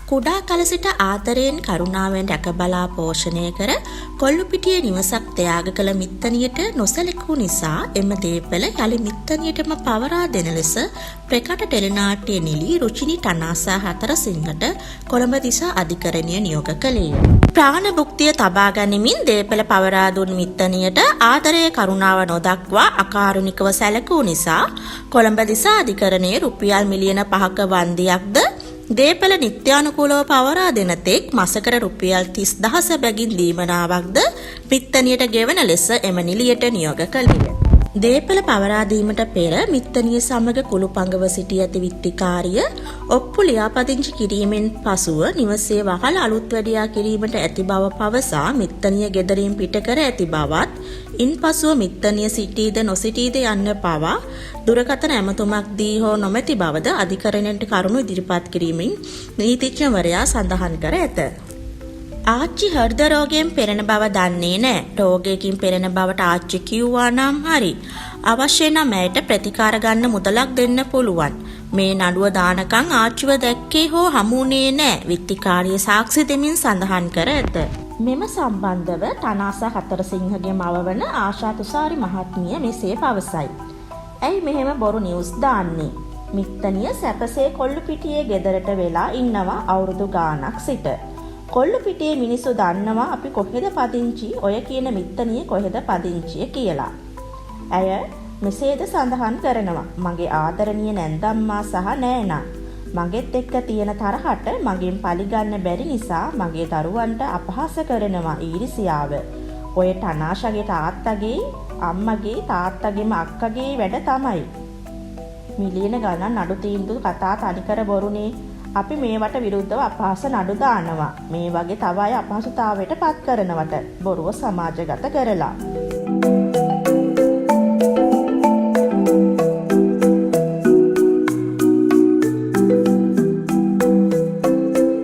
කුඩා කල සිට ආදරයෙන් කරුණාවෙන් රැකබලා පෝෂණය කර කොල්ලුපිටියේ නිවසක් ත්‍යාග කළ මිත්තණියට නොසැලකූ නිසා එම දේපල යලි මිත්තණියටම පවරා දෙන ලෙස ප්‍රකට ටෙලිනාට්‍ය නිලී රුචිනි ටනාසා හතරසිංහට කොළඹ දිසා අධිකරණය නියෝග කළේය. ප්‍රාණ භුක්තිය තබා ගනිමින් දේපල පවරා දුන් මිත්තණියට ආදරයේ කරුණාව නොදක්වා අකාරුණිකව සැලකූ නිසා කොළඹ දිසා අධිකරණයේ රුපියල් මිලියන 5ක වන්දියක්ද දේපල නිත්‍යානුකූලව පවරා දෙන තෙක් මාසකට රුපියල් 30,000 බැගින් දීමනාවක්ද මිත්තණියට ගෙවන ලෙස එම නිලියට නියෝග කළේය. දේපල පවරා දීමට පෙර මිත්තණිය සමග කුළුපඟව සිටි ඇති විත්තිකාරිය ඔප්පු ලියාපදිංචි කිරීමෙන් පසුව නිවසේ වහල අලුත් වැඩියා කිරීමට ඇති බව පවසා මිත්තණිය ගෙදරින් පිට කර ඇති බවත් ඉන්පසුව මිත්තණිය සිටීද නොසිටීද යන්න පවා දුරකථන ඇමතුමක් දී හෝ නොමැති බවද අධිකරණයට කරුණු ඉදිරිපත් කිරීමෙන් නීතිඥවරයා සඳහන් කර ඇත. ආච්චි හෘද රෝගයෙන් පෙළෙන බව දන්නේ නැහැ. රෝගයකින් පෙළෙන බවට ආච්චි කිව්වා නම් හරි. අවශ්‍ය නම් ඇයට ප්‍රතිකාර ගන්න මුදලක් දෙන්න පුළුවන්. මේ නඩුව දානකම් ආච්චිව දැක්කේ හෝ හමුුනේ නැහැ. විත්තිකාරිය සාක්ෂි දෙමින් සඳහන් කර ඇත. මෙම සම්බන්ධව ටනාසා හතරසිංහගේ මව වන ආශා තුෂාරි මහත්මිය මෙසේ පවසයි. ඇයි මෙහෙම බොරු නිවුස් දාන්නේ? මිත්තණිය සැපසේ කොල්ලුපිටියේ ගෙදරට වෙලා ඉන්නවා අවුරුදු ගාණක් සිට. කොල්ලුපිටියේ මිනිස්සු දන්නවා අපි කොහෙද පදිංචි, ඔය කියන මිත්තණිය කොහෙද පදිංචිය කියලා. ඇය මෙසේද සඳහන් කරනවා. මගේ ආදරණීය නැන්දම්මා සහ නෑනා මගෙත් එක්ක තියෙන තරහට මගෙන් පරිගන්න බැරි නිසා මගේ දරුවන්ට අපහාස කරනවා ඊර්ෂියාව. ඔය ටනාෂාගේ තාත්තගේ අම්මගේ තාත්තගේම අක්කගේ වැඩ තමයි. මිලියන ගණන් නඩු තීන්දුව කතා තනිකර බොරුනේ. අපි මේවට විරුද්ධව අපහාස නඩු දානවා. මේ වගේ තව අය අපහසුතාවයට පත් කරනවට බොරුව සමාජගත කරලා.